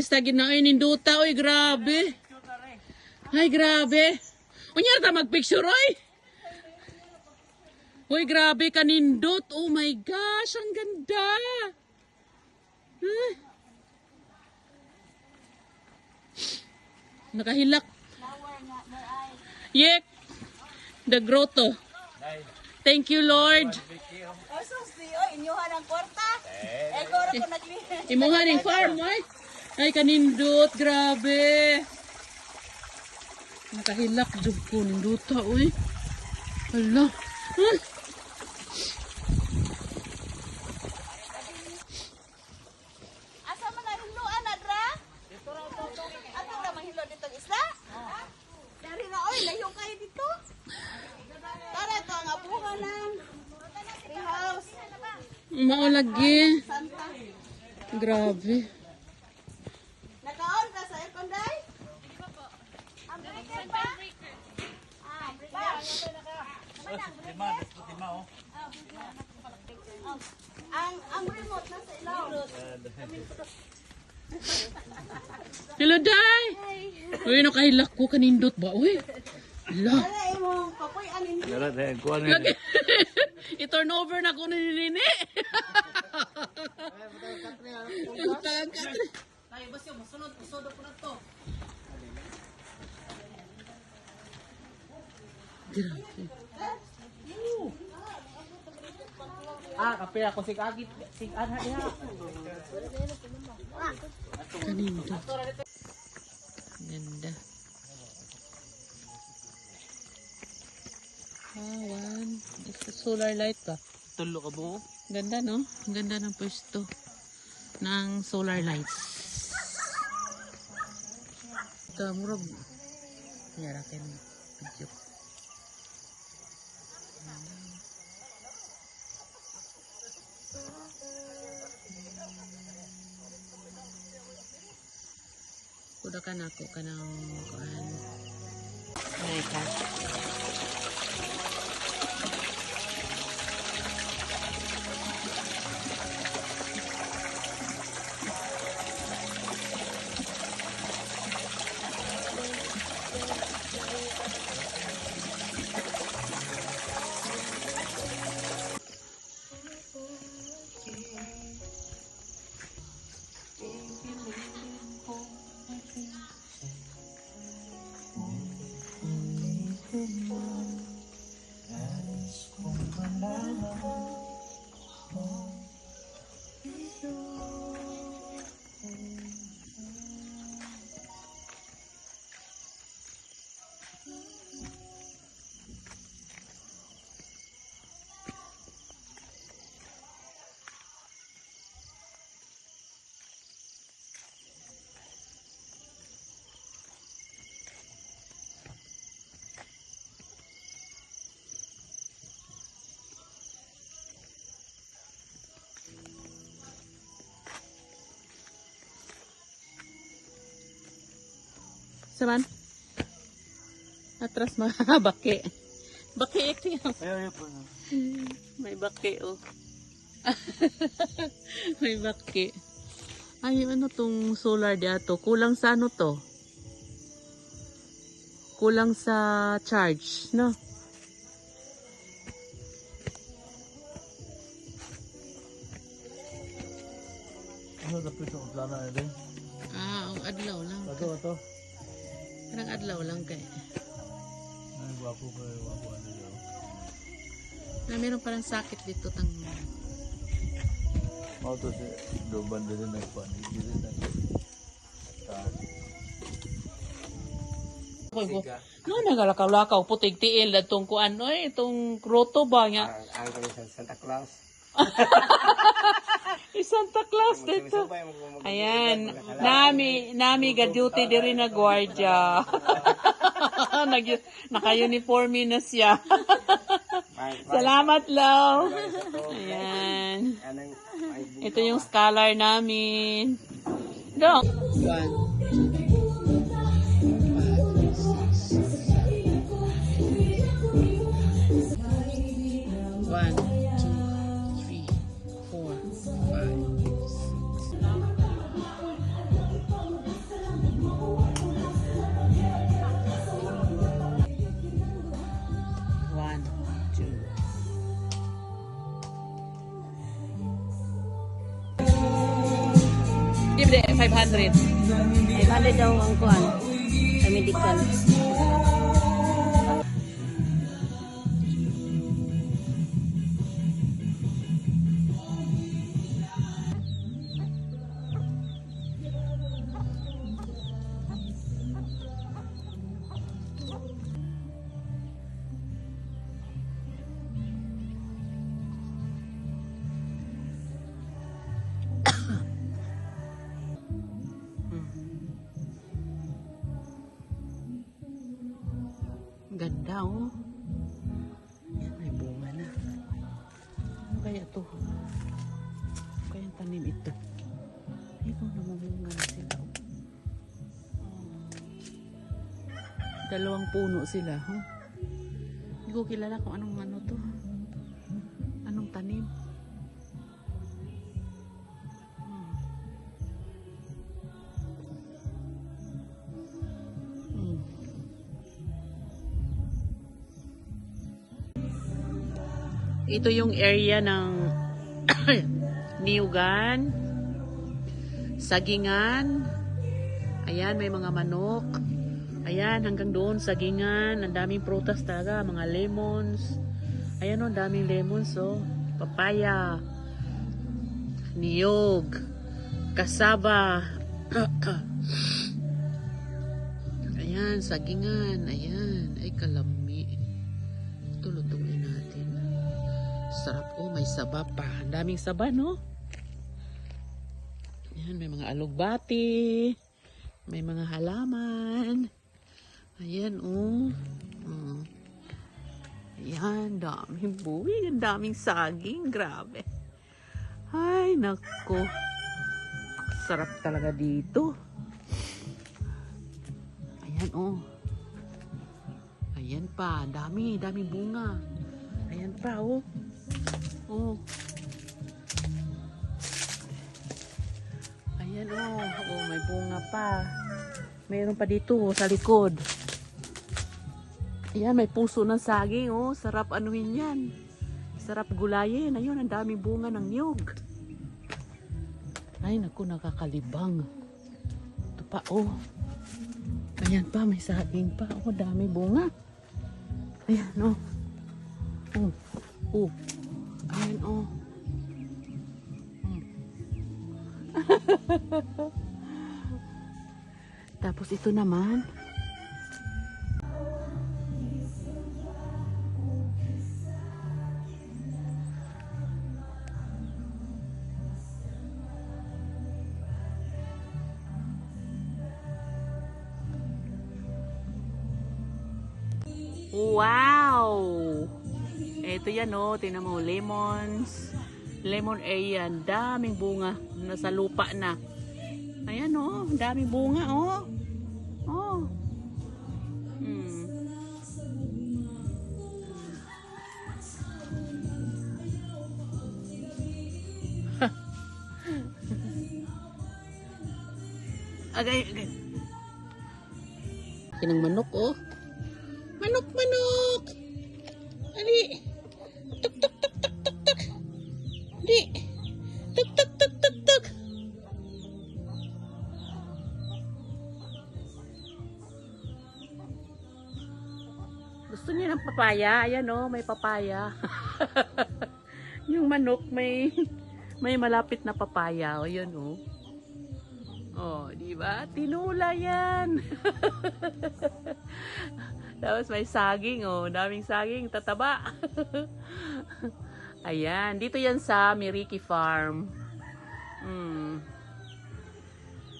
Tagin na ay ninduta, oy grabe. Ay grabe. Unya ta magpicture oy. Oy grabe kanindot. Oh my gosh, ang ganda. Huh? Nakahilak. Yek. The grotto. Thank you, Lord. Inyuhan ang kwarta. Goro ko naglinis. Imuhan yung farm, ay. Ay, kanindot. Grabe. Nakahilak. Jog ko. Ninduta, uy. Hala. Huh? Asa man na hiluan, Adra? Ato na mahilo dito ang isla? Dari na, oy, layo kayo dito. Tara, ito ang abuhan ng treehouse. Maulagi. Santa. Grabe. Naka-on ka sa aircon, Day? Ang breaker ba? Ang remote nasa ilaw. Hello, Day. Uy, nakahilak ko. Kanindot ba, uy? Hala. Wala imong papoy anin. Lagi. I-turn over na ko ni Nini. Tayo ba siya? Masunod. Usodo ko na to. Grabe. Kape ako sig-agit. Sig-ana diha. Kanindot. Ganda. One. It's a solar light ba? Tulo ka buo. Ganda, no? Ang ganda ng pwesto ng solar lights. Ito, murag. Yara kayo ng video. Kuda ka na ako ka ng kuhan. Ay ka. Saman? Atras mga baki. Baki ito yan. Ayaw po na. May baki, oh. May baki. Ay, ano tong solar dito? Kulang sa ano to? Kulang sa charge, no? Ano dapat sa plana din? Ah, ang adlaw lang. Ito. Parang adlaw lang kay. Ay, guwapo ko. Guwapo ano daw. Na meron parang sakit dito tang. Mau to si doban din nagpan. Dili na. No, nagalakaw-lakaw putig tiil datong kuan oy, itong grotto ba nga. Ang kami sa Santa Claus. Santa Claus dito. Ayan, nami ga-duty diri na gwardiya. Naka-uniforme na siya. Salamat, Law. Ayan. Ito yung scholar namin. Dong. 1, 2, 3, 4, 5, 6. Hindi, 500. 500 daw ang kuan. Sa medical. Ganda oh. Yan, may bunga na. Ano kaya to? Ano kaya tanim ito? Ito, namumunga na sila. Dalawang puno sila. Huh? Hindi ko kilala kung anong ano to. Anong tanim. Ito yung area ng niyugan, sagingan. Ayan, may mga manok. Ayan, hanggang doon, sagingan. Ang daming prutas talaga, mga lemons. Ayan o, ang daming lemons o. Papaya, niyog, kasaba. Ayan, sagingan. Ayan, ay kalami. Ito, lutuin natin. Sarap oh, may saba pa. Ang daming saba, no? Ayan, may mga alugbati. May mga halaman. Ayan, oh. Ayan, daming buwi. Ang daming saging. Grabe. Ay, nako. Sarap talaga dito. Ayan, oh. Ayan pa. Dami. Daming bunga. Ayan pa, oh. Oh. Ayan oh. Oh, may bunga pa. Mayroon pa dito oh, sa likod. Ayan, may puso ng saging oh. Sarap anuhin yan. Sarap gulayin. Ayun, ang daming bunga ng niyog. Ay, naku, nakakalibang. Ito pa oh. Ayan pa, may saging pa. Oh, dami bunga. Ayan oh. Oh. Oh. Ayan, oh. Tapos ito naman. Wow! Ito yan oh, tingnan mo, lemons. Lemon ayan, daming bunga. Nasa lupa na. Ayan oh, daming bunga oh. Oh. Agay. Kinang manok oh. Manok. Ali. Tuk. Di. Tuk. Gusto niya ng papaya. Ayan oh, may papaya. Yung manok may malapit na papaya. O yun oh. Oh, di ba? Tinula yan. Tapos may saging oh, daming saging, tataba. Ayan, dito yan sa Miriki Farm.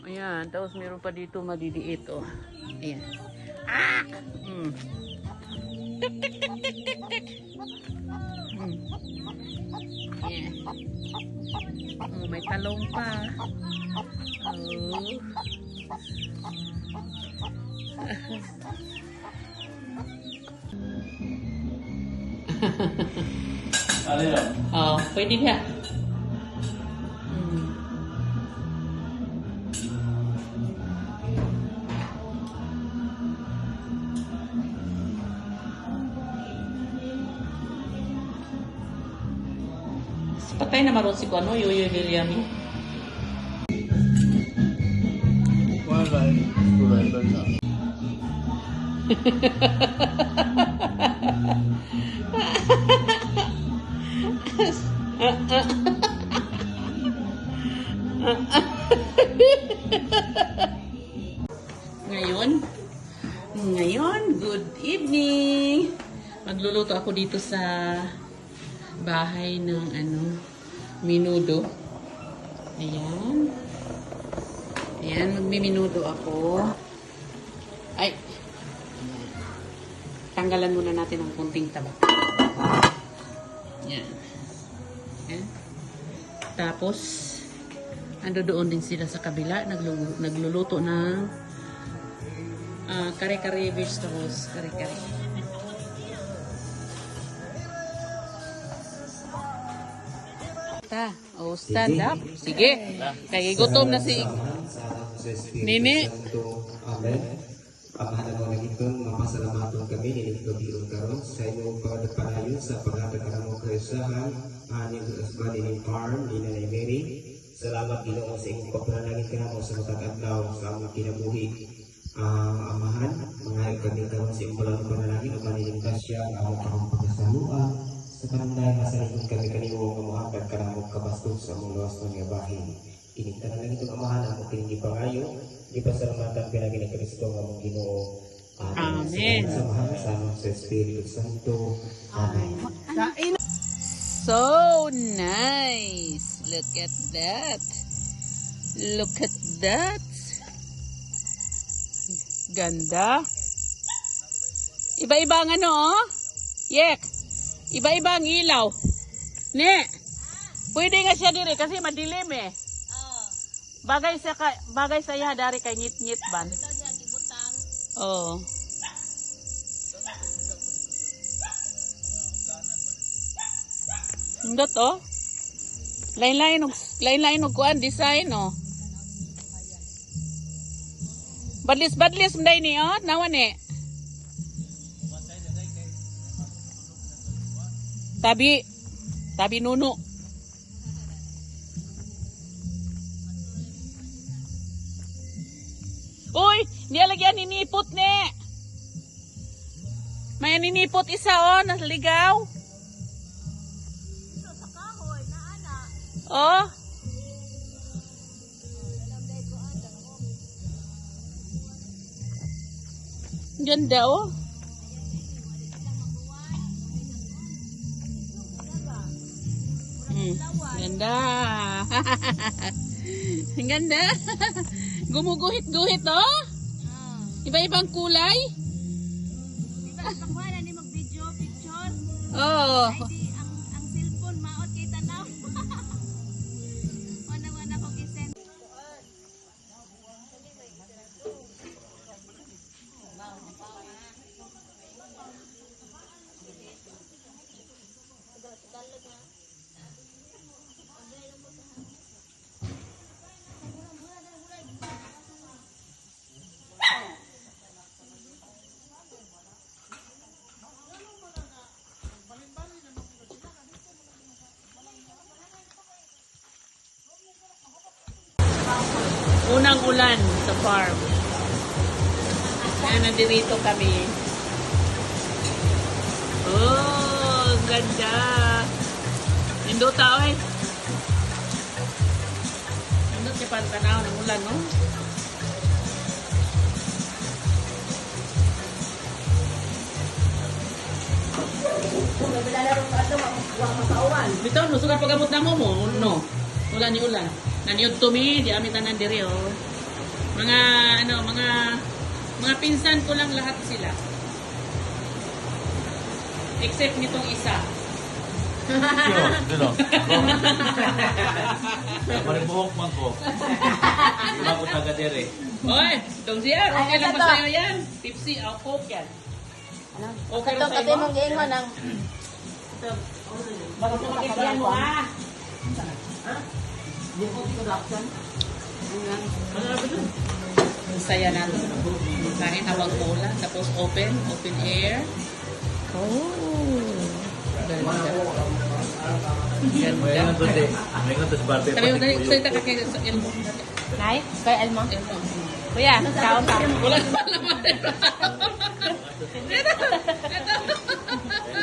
Ayan, tapos meron pa dito maliliit oh. Ayan. Ah! Ayan. Oh, may talong pa. Oh. Ano yun? Oh, pwede nga. Patay na maroon si Kuano, Yoyoy Villami. na explorer na. Ngayon, good evening. Magluluto ako dito sa bahay ng minudo. Ayan. Ayan, magmiminudo ako. Ay. Tanggalan muna natin ang kunting taba. Ayan. Ayan. Tapos, ando doon din sila sa kabila. Nagluluto ng kare-kare vegetables. Kare-kare. Stand up. Sige. Kaya gutom na si Nini. Amen. Pamahalan mo lang ito, mapasalamaton kami, niligpabirong karon sa inyong pagpanayon sa paghatag ka mo kaisahan, aning asban ining farm, ni Nanay Mary. Salamat Ginoo sa inyong pagpanalangin ka mo sa matag adlaw sa among kinabuhi. Amahan, mga kami karon sa inyong panalangin, ang maniling tasya, ang among karong pagkasaluan, sa kanang masalikon kami kaniwo nga mohatag ka mo kabastog sa among luwas ng bahin. Kinigtan lang itong amahan ang piningi pangayo, ipasalamatan pinagi ni Kristo nga mong Ginoo. Amen. Samahan sa among sa Espiritu Santo. Amen. So nice. Look at that. Look at that. Ganda. Iba-iba ang oh. Yek. Iba-iba ang ilaw. Ne. Pwede nga siya dire kasi madilim eh. Bagay sa iya dari kay ngit-ngit ban. Oh. Indot oh. Lain-lain og kuan design oh. Badlis mday ni oh, nawan eh. Tabi nuno. Uy, nilagyan ninipot ne. May ninipot isa oh, nasligaw. Oh. Ganda oh. Ganda. Ang ganda. Gumuguhit-guhit oh. Iba-ibang kulay. Iba-ibang wala ni mag-video, picture. Oh. Ay ang cellphone maot kay tanaw. Wana ko gisend. Unang ulan sa farm. Ayan, nandito kami. Oh, ganda. Nindot tao eh. Nindot siya pantanaw ng ulan, no? Bitaw, no? Sugat pagamot na mo mo? No. Ulan ni ulan. Naniod tumi, di amin tanan diri oh. Mga pinsan ko lang lahat sila. Except nitong isa. Dito. Maribuhok man ko. Wala ko taga dire. Oy, dong siya, okay lang ba sa'yo yan? Tipsy, coke yan. Okay lang sa'yo mo? Bago ko makikita mo ah. Ang saya natin. Kain habang ulan. Tapos open air. Oh. Ganda. May nga to si Barbie. Sabi mo, salita ka kayo sa ilmo. Nay, kay Elmo. Kuya, kaon ka. Wala naman.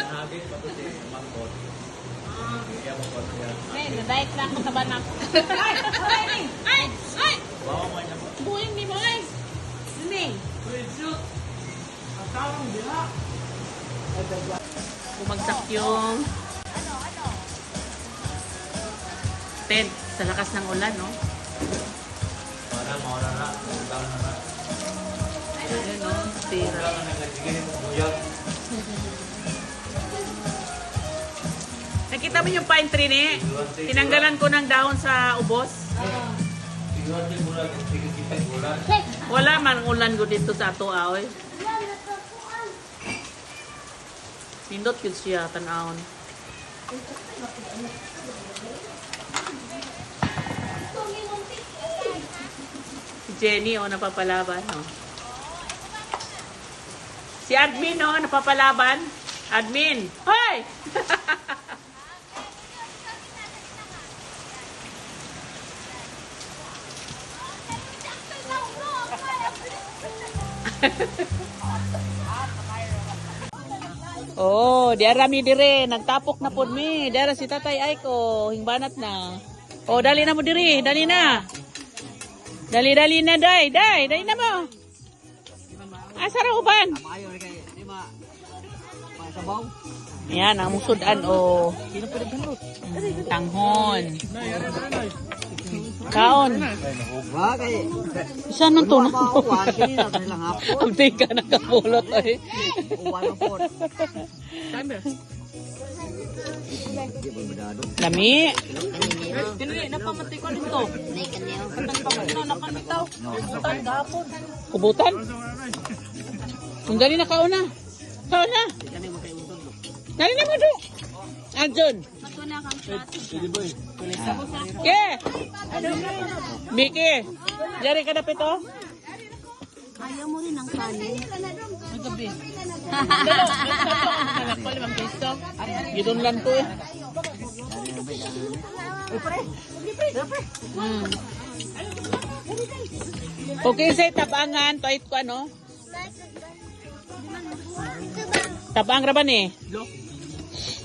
Habit pa to si Mangkot. Kaya mo ko siya. Nay, na-diet na ako sa banak. Ay! Bawa mo niya po. Buing ni mo ay. Ning. Bumagsak yung tent sa lakas ng ulan, no? Para maura na. Down na na. Ayun, no? Tira. Wala ka nagsigilin mo buyag. Nakita mo yung pine tree ni? Tinanggalan ko ng dahon sa ubos. Tingnan din mo lang. Sige-sige ulan. Wala man ulan ko dito sa ato, aoy. Nindot yun siya, tanawon. Si Jenny, oh, napapalaban, oh. Si admin, oh, napapalaban. Admin, hoy! Oh, diara mi dire, nagtapok na pod mi. Diara si Tatay Aiko, hingbanat na. Oh, dali na mo dire, dali na. Dali na, dali na mo. Asa ra uban? Yan, ang musudan, oh. Tanghon. Kaon. Saan man to? Abdi ka nakapulot, ay. Lami. Napamatay ko dito. Kubutan? Kung dali na kauna. Kauna. Dali na mo do. Anjon. Ke. Miki. Jari ka dapit oh. Ayaw mo rin ng kanin. Magabi. Dalo, anak ko 5 piso. Gidon lang to eh. Okay, say tabangan, toit ko ano? Tabang ra ba ni?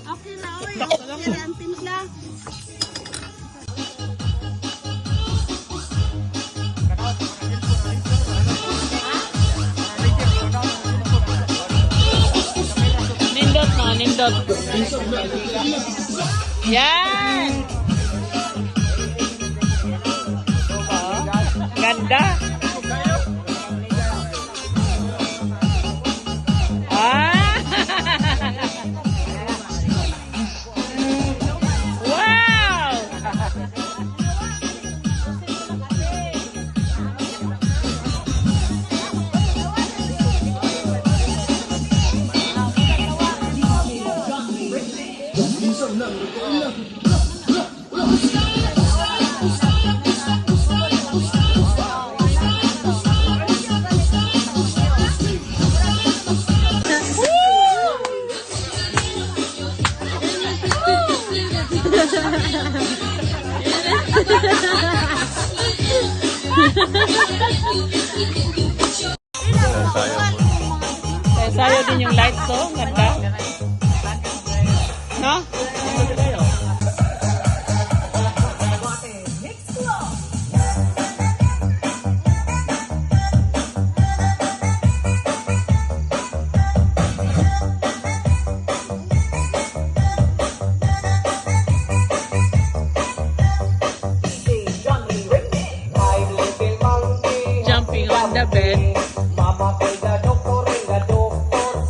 Okay na, oy. Okay, ang timpla. Nindot no, nindot. Yan. Oh, ganda. Ah. Wow. Sayo din yung lights ko, ganda. No? Jumping on the bed. Mama ko'y ga doktor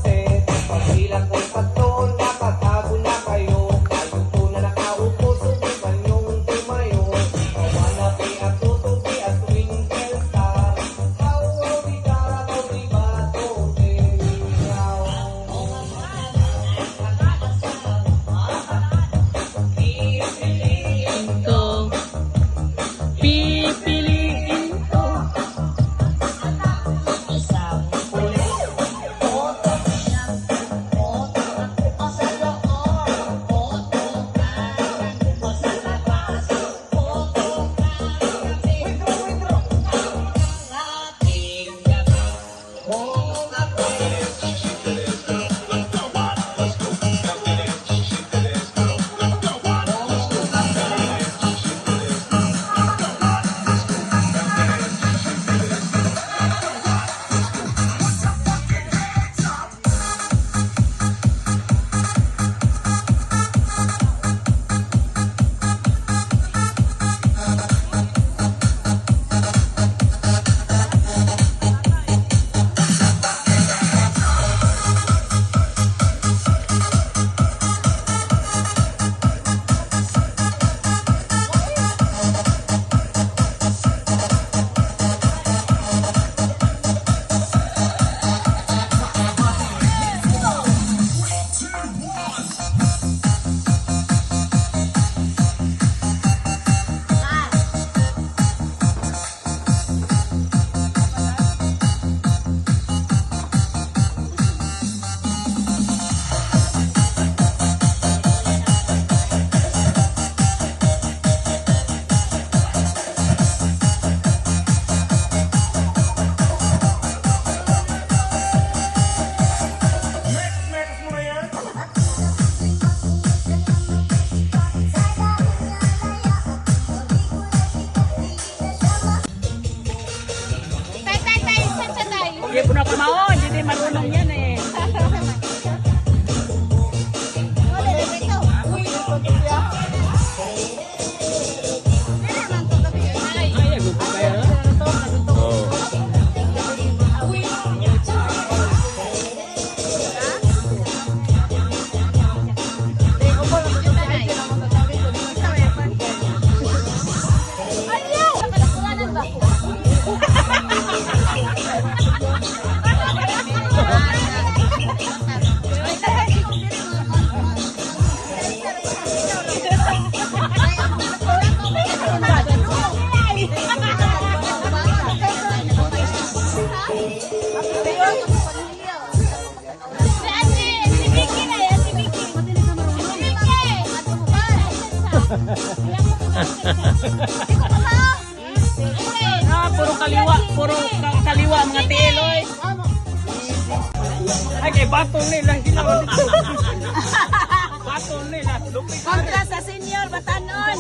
set. Pagbilang ko'y patron, nakatago na kayo. Kayo po na nakaupo, subukan yung tumayo. Kawanati at tutubi at twinkle star. Kauwaw di karato di bato, teniyaw. Ko pipiliin ko Hindi po na kumaon, hindi marunong yan eh. Wala na dito. Uy, pagkakaya. Dili man to gabi. Ay. Ay, ako po kayo. Oo. Puro kaliwa mga tiloy. Ay, kay batong nila sila. Batong nila. Kontra sa senior, batanon.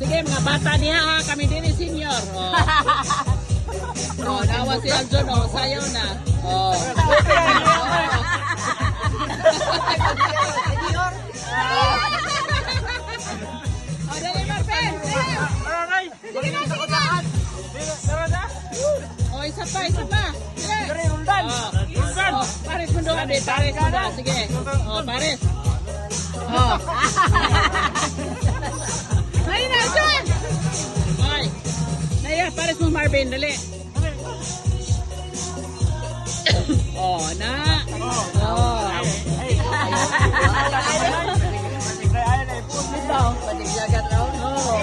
Sige, mga bata niya ha, kami din ni senior. Oh, nawa si Aljon, oh, sayaw na. Oh. Oh, dali Marpen. Oh, isa pa. Sige. Rundan. Oh, pares mo doon, pares mo doon. Sige. Oh, pares. Oh. Ayun na, Aljon. Ay. Naya, pares mo Marvin, dali. Oh, na. Oh.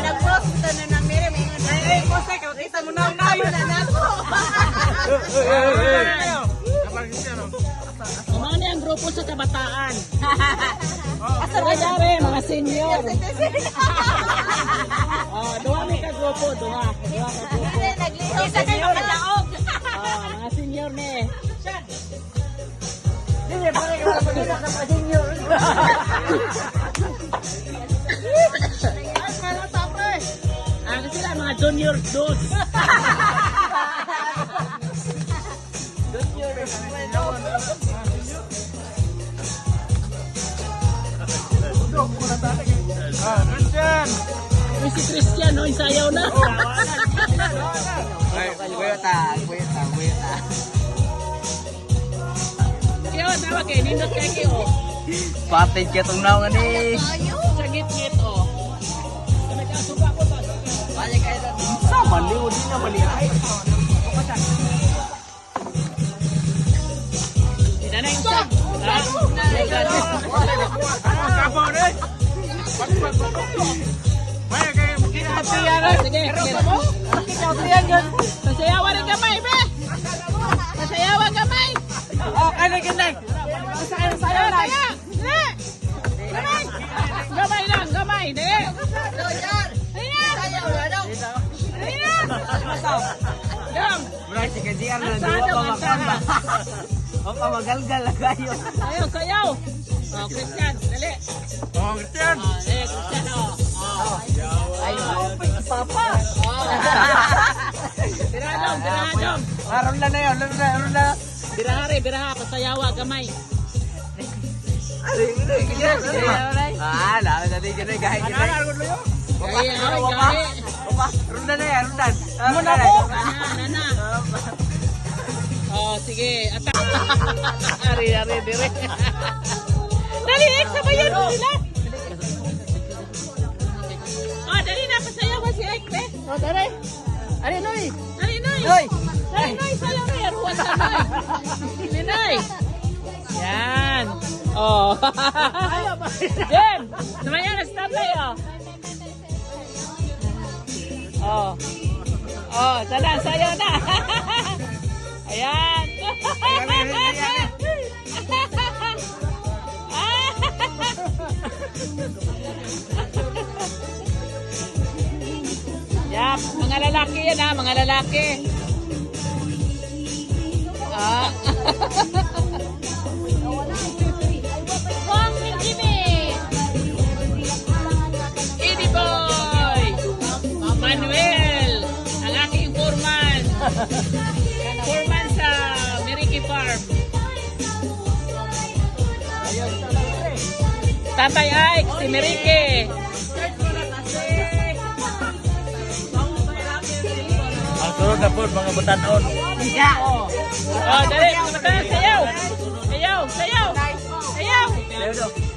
Nag-post ito na ng Miri. Ay, post ay, kita mo na ako. Kumano yung grupo sa kabataan? Asa mga senior. Oh, duha may ka grupo, duha ka grupo. Isa kayo kadaog. Oh, mga senior ni. Ano sila mga junior dos. Uy, si Christian, no, isayaw na. Kaya, tawa kayo, nindot kayo kayo. Patid ka itong naungan eh. Sa git-git, oh. Nagkasuga ko ba? Sa mali, o di na mali ay. Hindi na yung sa. Sige, sasayawan rin kamay, be! Sasayawan kamay! Oh, kaya ganda. Sayaw na! Gamay! Gamay lang, gamay! Dali! Dam! Bro, si Kajian na Asado, dua pa makan ba? asado. O pa magalgal na kayo. Sayaw, sayaw! Oh, Christian, dali! Oh, Christian. Oh, dali, Christian, oh! Ay, papa. Biradong, biradong! Aron na yun, aron na. Birahari, biraha, pasayawa, gamay! Ah, lahat natin dyan eh, gahit yun. Gaya, ay, gaya! Opa, rundan na yan, rundan. Muna po! Nana! Oh, sige. Ari, dire. Dali, sabayan mo sila. Oh, dali na, pasayawan si Ike, be. Oh, dali. Ari, Noy. Ari, Noy. Noy. Ari, Noy, sayaw na. Ruwan sa Noy. Dali, Noy. Yan. Oh. Jen, sumaya na sa tatay, oh. Oh. Oh, tala, sayaw na. Ayan. Yap, mga lalaki yan ha, mga lalaki. Ah. Eddie Boy! Manuel! Ang aking foreman! Tatay Ike, si Merike. Ang sunod na po, mga butanon. Oh, dali, mga bata, sayaw. Sayaw, sayaw. Sayaw.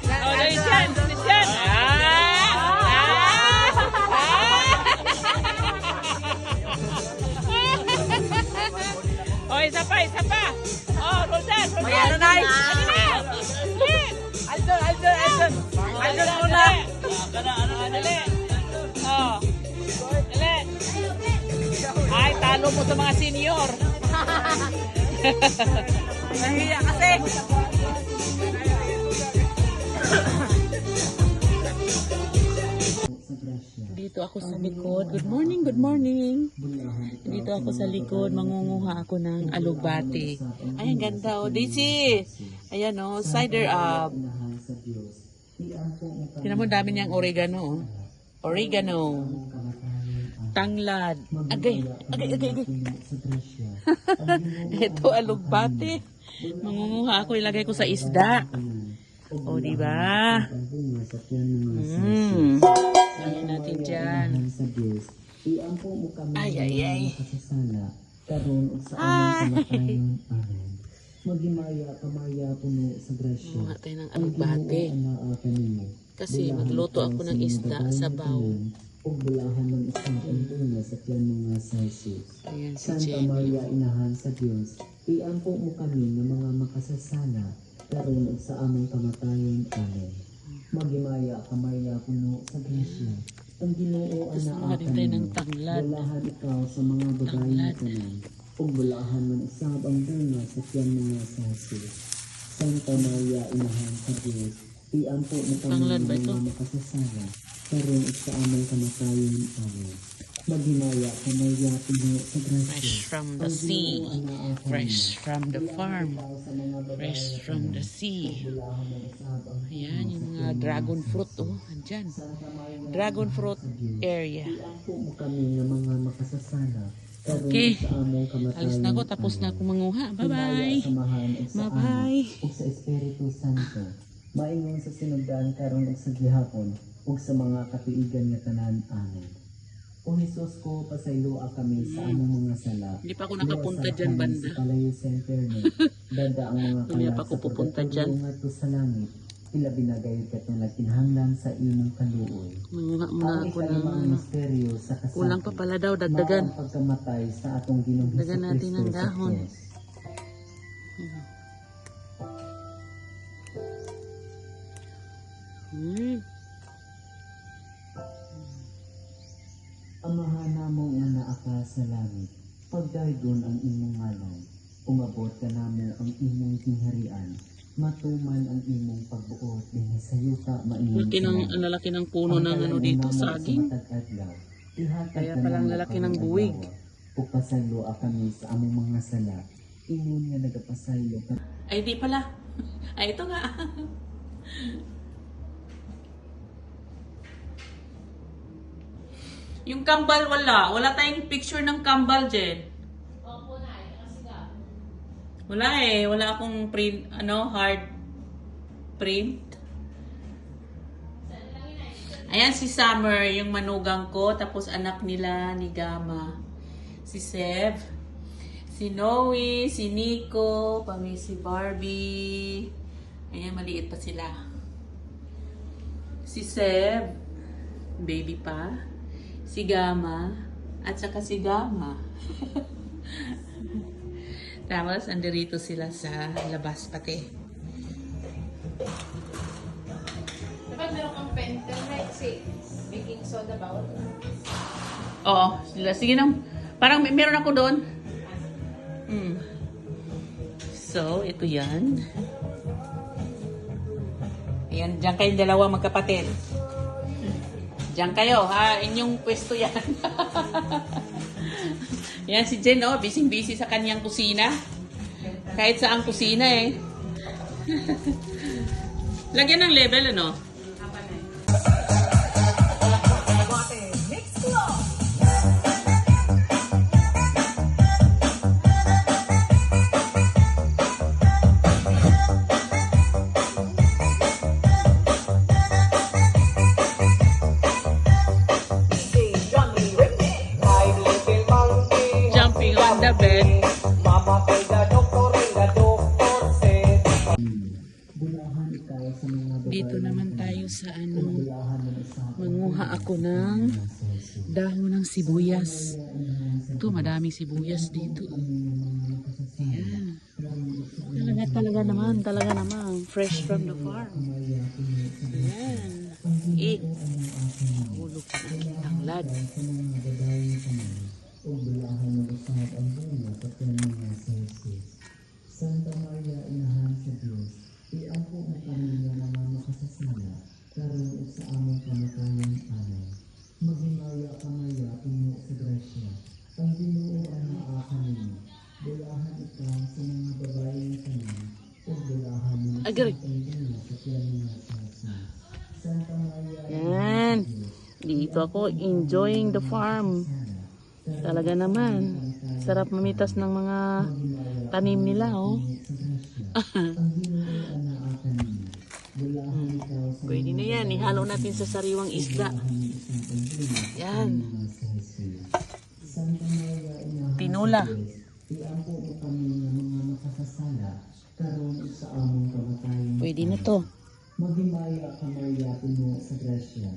Oh, dali dyan, dali dyan. Oh, isa pa, isa pa. Oh, Roldan, Roldan. May ano, Nay? Ano na? Dali. Aldon muna. Dali. Oh. Dali. Ay, talo mo sa mga senior. Nahiya kasi. Dito ako sa likod. Good morning, good morning. Dito ako sa likod. Mangunguha ako ng alugbati. Ay, ang ganda oh. Daisy. Ayan oh, cider up. Tingnan mo, dami niyang oregano oh. Oregano. Tanglad. Agay, agay, agay, agay. Ito alugbati. Mangunguha ako, ilagay ko sa isda. O, diba? Lagyan natin dyan. Ay, ay, ay. Ay. Magimaya kamaya puno sa grasya. Manguha tayo ng alugbati. Kasi magluto ako ng isda sa baw. Ug bulahan ng isang antuna sa tiyan mga saisis. Ayan si Santa Jenny. Maria, Inahan sa Diyos, iampo mo kami ng mga makasasala, karon ug sa among kamatayon. Amen. Magimaya kamaya puno sa grasya. Ang Ginoo Tapos ana manguha din tayo ng tanglad. bulahan ikaw sa mga babae Tanglad. tanan. Ug bulahan ng isang ang bunga sa tiyan mga saisis. Santa Maria, Inahan sa Diyos, iampo mo kami Tanglad ng ba ito? mga makasasala, karon ug sa among kamatayon. Amen. Magimaya kamaya puno sa grasya. Fresh from the sea. Fresh from the farm. Fresh from the sea. Ayan, yung mga dragon fruit. Oh, andyan. Dragon fruit area. Iampo mo kami ng mga makasasala, karon Okay. ug sa among kamatayon. Alis na ako. Tapos na ako manguha. Bye-bye. Bye-bye. Ug sa Espiritu Santo, maingon sa sinugdan karon ug sa gihapon, ug sa mga katuigan nga tanan. Amen. O Jesus ko, pasayloa kami sa among mga sala. Hindi pa ako nakapunta dyan, banda. Sa kalayo sa impyerno, dada ang mga Hindi kalat pa ako sa pupunta dyan. pagkatulong ngadto sa langit. Ila binagay kat nga kinahanglan sa imong kaluoy. Manguha muna Ang ako ikalimang ng ano. misteryo sa kasakit. Kulang pa pala daw. Mao Dagdagan. ang pagkamatay sa atong Ginoong Dagdagan natin Hesukristo ng sa dahon. krus. Amahan namo nga naa ka sa langit, pagdaygon ang imong ngalan, umabot ka namo ang imong tingharian, matuman ang imong pagbuot dinhi sa yuta maingon. Laki ng, ang lalaki ng puno ng ano dito, saging. Kaya palang lalaki ng buwig. Pagpasaylo kami sa among mga sala, ingon nga nagapasaylo ka. Ay, di pala. Ay, ito nga. Yung kambal wala. Wala tayong picture ng kambal, Jen. Wala eh. Wala akong print, hard print. Ayan si Summer, yung manugang ko. Tapos anak nila ni Gama. Si Sev. Si Noe, si Nico, pami si Barbie. Ayan, maliit pa sila. Si Sev, baby pa. Si Gama, at saka si Gama. Tapos, andirito sila sa labas pati. Dapat meron kang pentel, right? Si baking soda bawal. Oo, sila. Sige nang, parang meron ako doon. So, ito yan. Ayan, dyan kayong dalawa magkapatid. Diyan kayo, ha? Inyong pwesto yan. Yan si Jen, oh. Busy-busy sa kanyang kusina. Kahit saang kusina, eh. Lagyan ng level, ano? the bed. Mama ko'y da doktor se. Dito naman tayo sa ano, manguha ako ng dahon ng sibuyas. Ito, madaming sibuyas dito. Ayan. Talaga naman. Fresh from the farm. Ayan. Hulog na ang tanglad. Santa Maria, inahan sa Diyos, iampo mo kami nga mga makasasala, karon sa among kamatayon. Amen. Maghimaya kamaya inyo sa grasya, ang Ginoo ang naa kanimo. Bulahan ikaw sa mga babae ng kanina, o bulahan mo Agri. ang Ginoo sa tiyan mga sasa. Santa Maria, Yan. Dito ako enjoying the farm. Talaga naman. Sarap mamitas ng mga tanim nila, oh. Pwede na yan. Ihalo natin sa sariwang isda. Yan. Tinula. iampo mo kami ng mga makasasala, karon sa among kamatayon. Pwede na to. Maghimaya kamaya mo sa grasya.